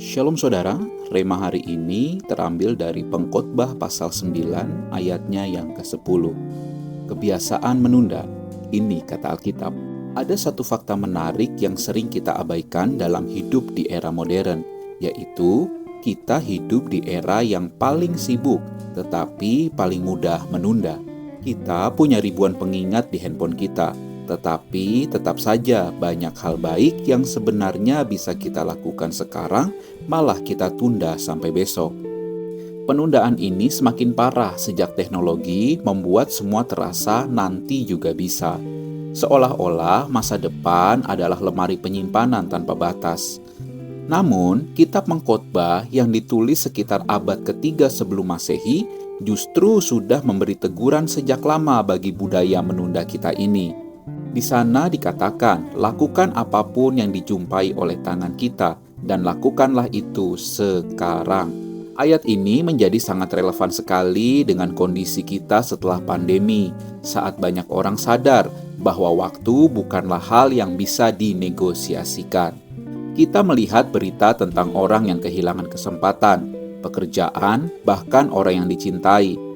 Shalom saudara, rema hari ini terambil dari Pengkhotbah pasal 9 ayatnya yang ke-10. Kebiasaan menunda, ini kata Alkitab. Ada satu fakta menarik yang sering kita abaikan dalam hidup di era modern, yaitu kita hidup di era yang paling sibuk, tetapi paling mudah menunda. Kita punya ribuan pengingat di handphone kita, tetapi tetap saja banyak hal baik yang sebenarnya bisa kita lakukan sekarang, malah kita tunda sampai besok. Penundaan ini semakin parah sejak teknologi membuat semua terasa nanti juga bisa. Seolah-olah masa depan adalah lemari penyimpanan tanpa batas. Namun, kitab Pengkhotbah yang ditulis sekitar abad ketiga sebelum Masehi justru sudah memberi teguran sejak lama bagi budaya menunda kita ini. Di sana dikatakan, lakukan apapun yang dijumpai oleh tangan kita, dan lakukanlah itu sekarang. Ayat ini menjadi sangat relevan sekali dengan kondisi kita setelah pandemi, saat banyak orang sadar bahwa waktu bukanlah hal yang bisa dinegosiasikan. Kita melihat berita tentang orang yang kehilangan kesempatan, pekerjaan, bahkan orang yang dicintai.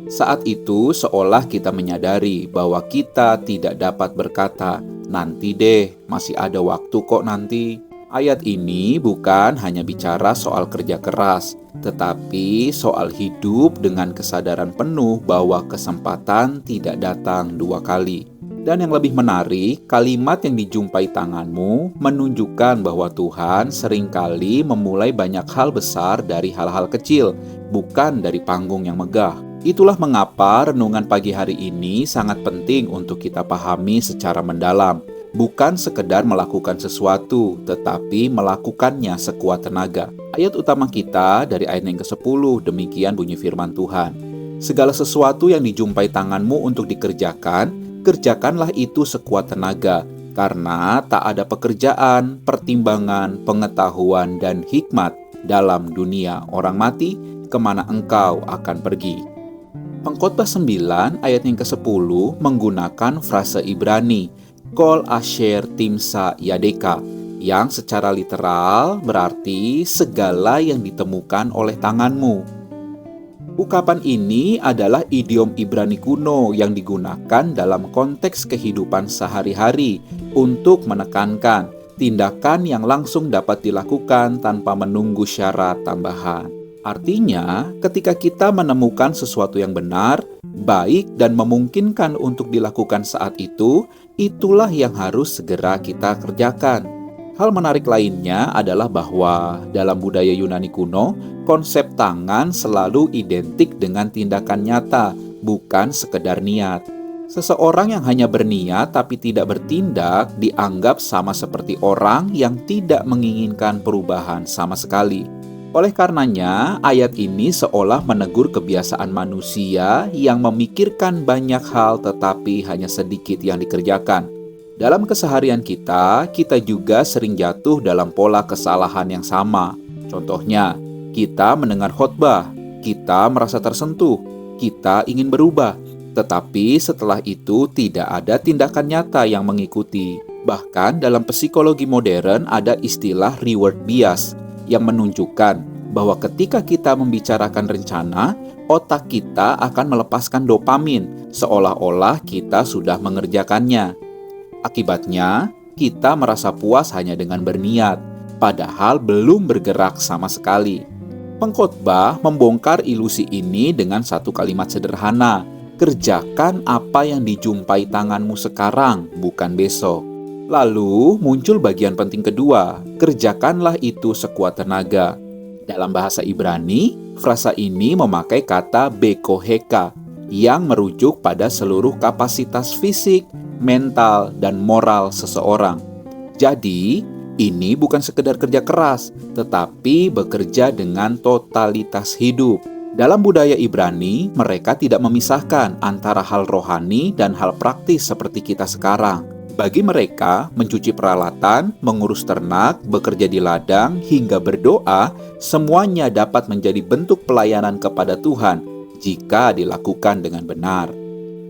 Saat itu seolah kita menyadari bahwa kita tidak dapat berkata, "Nanti deh, masih ada waktu kok nanti." Ayat ini bukan hanya bicara soal kerja keras, tetapi soal hidup dengan kesadaran penuh bahwa kesempatan tidak datang dua kali. Dan yang lebih menarik, kalimat yang dijumpai tanganmu menunjukkan bahwa Tuhan seringkali memulai banyak hal besar dari hal-hal kecil, bukan dari panggung yang megah. Itulah mengapa renungan pagi hari ini sangat penting untuk kita pahami secara mendalam. Bukan sekedar melakukan sesuatu, tetapi melakukannya sekuat tenaga. Ayat utama kita dari ayat yang ke-10, demikian bunyi firman Tuhan. Segala sesuatu yang dijumpai tanganmu untuk dikerjakan, kerjakanlah itu sekuat tenaga, karena tak ada pekerjaan, pertimbangan, pengetahuan, dan hikmat dalam dunia orang mati, kemana engkau akan pergi. Pengkhotbah 9 ayat yang ke-10 menggunakan frase Ibrani, Kol Asher Timsa Yadeka, yang secara literal berarti segala yang ditemukan oleh tanganmu. Ungkapan ini adalah idiom Ibrani kuno yang digunakan dalam konteks kehidupan sehari-hari untuk menekankan tindakan yang langsung dapat dilakukan tanpa menunggu syarat tambahan. Artinya, ketika kita menemukan sesuatu yang benar, baik, dan memungkinkan untuk dilakukan saat itu, itulah yang harus segera kita kerjakan. Hal menarik lainnya adalah bahwa dalam budaya Yunani kuno, konsep tangan selalu identik dengan tindakan nyata, bukan sekedar niat. Seseorang yang hanya berniat tapi tidak bertindak dianggap sama seperti orang yang tidak menginginkan perubahan sama sekali. Oleh karenanya, ayat ini seolah menegur kebiasaan manusia yang memikirkan banyak hal tetapi hanya sedikit yang dikerjakan. Dalam keseharian kita juga sering jatuh dalam pola kesalahan yang sama. Contohnya, kita mendengar khotbah, kita merasa tersentuh, kita ingin berubah, tetapi setelah itu tidak ada tindakan nyata yang mengikuti. Bahkan dalam psikologi modern ada istilah reward bias, yang menunjukkan bahwa ketika kita membicarakan rencana, otak kita akan melepaskan dopamin, seolah-olah kita sudah mengerjakannya. Akibatnya, kita merasa puas hanya dengan berniat, padahal belum bergerak sama sekali. Pengkhotbah membongkar ilusi ini dengan satu kalimat sederhana, kerjakan apa yang dijumpai tanganmu sekarang, bukan besok. Lalu muncul bagian penting kedua, kerjakanlah itu sekuat tenaga. Dalam bahasa Ibrani, frasa ini memakai kata bekoheka, yang merujuk pada seluruh kapasitas fisik, mental, dan moral seseorang. Jadi, ini bukan sekedar kerja keras, tetapi bekerja dengan totalitas hidup. Dalam budaya Ibrani, mereka tidak memisahkan antara hal rohani dan hal praktis seperti kita sekarang. Bagi mereka, mencuci peralatan, mengurus ternak, bekerja di ladang, hingga berdoa, semuanya dapat menjadi bentuk pelayanan kepada Tuhan jika dilakukan dengan benar.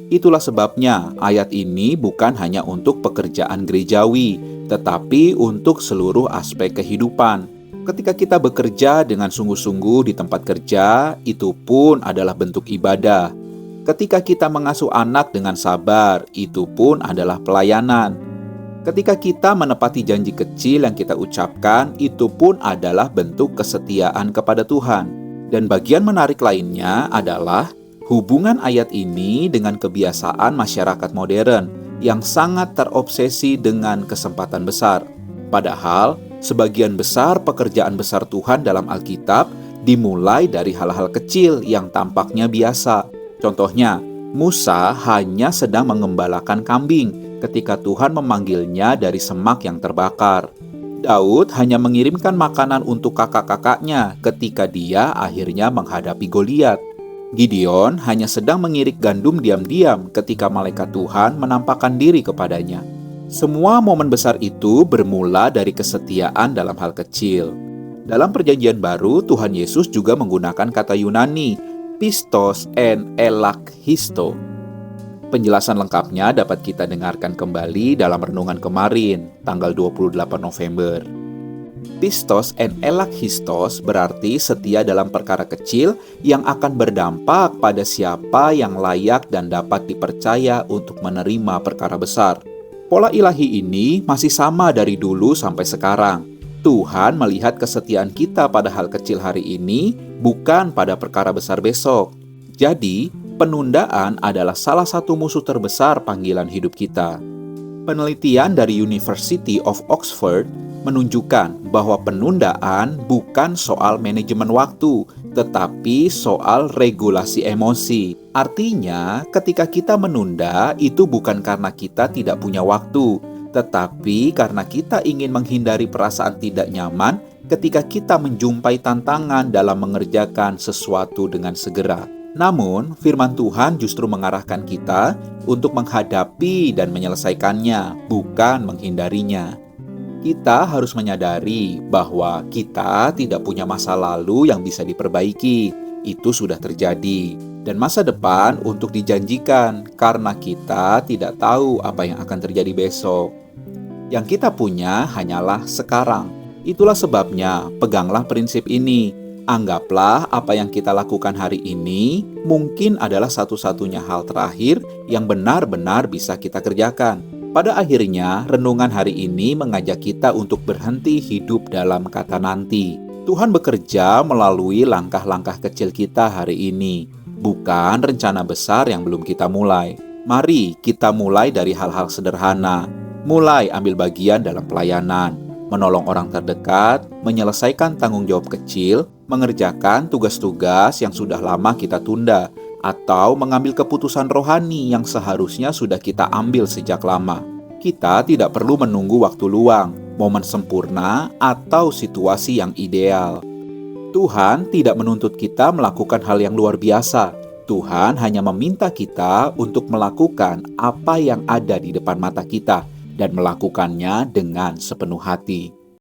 Itulah sebabnya ayat ini bukan hanya untuk pekerjaan gerejawi, tetapi untuk seluruh aspek kehidupan. Ketika kita bekerja dengan sungguh-sungguh di tempat kerja, itu pun adalah bentuk ibadah. Ketika kita mengasuh anak dengan sabar, itu pun adalah pelayanan. Ketika kita menepati janji kecil yang kita ucapkan, itu pun adalah bentuk kesetiaan kepada Tuhan. Dan bagian menarik lainnya adalah hubungan ayat ini dengan kebiasaan masyarakat modern yang sangat terobsesi dengan kesempatan besar. Padahal, sebagian besar pekerjaan besar Tuhan dalam Alkitab dimulai dari hal-hal kecil yang tampaknya biasa. Contohnya, Musa hanya sedang mengembalakan kambing ketika Tuhan memanggilnya dari semak yang terbakar. Daud hanya mengirimkan makanan untuk kakak-kakaknya ketika dia akhirnya menghadapi Goliat. Gideon hanya sedang mengirik gandum diam-diam ketika malaikat Tuhan menampakkan diri kepadanya. Semua momen besar itu bermula dari kesetiaan dalam hal kecil. Dalam Perjanjian Baru, Tuhan Yesus juga menggunakan kata Yunani, pistos en elakhisto. Penjelasan lengkapnya dapat kita dengarkan kembali dalam renungan kemarin, tanggal 28 November. Pistos en elakhistos berarti setia dalam perkara kecil yang akan berdampak pada siapa yang layak dan dapat dipercaya untuk menerima perkara besar. Pola ilahi ini masih sama dari dulu sampai sekarang. Tuhan melihat kesetiaan kita pada hal kecil hari ini, bukan pada perkara besar besok. Jadi, penundaan adalah salah satu musuh terbesar panggilan hidup kita. Penelitian dari University of Oxford menunjukkan bahwa penundaan bukan soal manajemen waktu, tetapi soal regulasi emosi. Artinya, ketika kita menunda, itu bukan karena kita tidak punya waktu, tetapi karena kita ingin menghindari perasaan tidak nyaman ketika kita menjumpai tantangan dalam mengerjakan sesuatu dengan segera. Namun, firman Tuhan justru mengarahkan kita untuk menghadapi dan menyelesaikannya, bukan menghindarinya. Kita harus menyadari bahwa kita tidak punya masa lalu yang bisa diperbaiki. Itu sudah terjadi. Dan masa depan untuk dijanjikan karena kita tidak tahu apa yang akan terjadi besok. Yang kita punya hanyalah sekarang. Itulah sebabnya peganglah prinsip ini. Anggaplah apa yang kita lakukan hari ini mungkin adalah satu-satunya hal terakhir yang benar-benar bisa kita kerjakan. Pada akhirnya, renungan hari ini mengajak kita untuk berhenti hidup dalam kata nanti. Tuhan bekerja melalui langkah-langkah kecil kita hari ini, bukan rencana besar yang belum kita mulai. Mari kita mulai dari hal-hal sederhana. Mulai ambil bagian dalam pelayanan, menolong orang terdekat, menyelesaikan tanggung jawab kecil, mengerjakan tugas-tugas yang sudah lama kita tunda, atau mengambil keputusan rohani yang seharusnya sudah kita ambil sejak lama. Kita tidak perlu menunggu waktu luang, momen sempurna, atau situasi yang ideal. Tuhan tidak menuntut kita melakukan hal yang luar biasa. Tuhan hanya meminta kita untuk melakukan apa yang ada di depan mata kita dan melakukannya dengan sepenuh hati.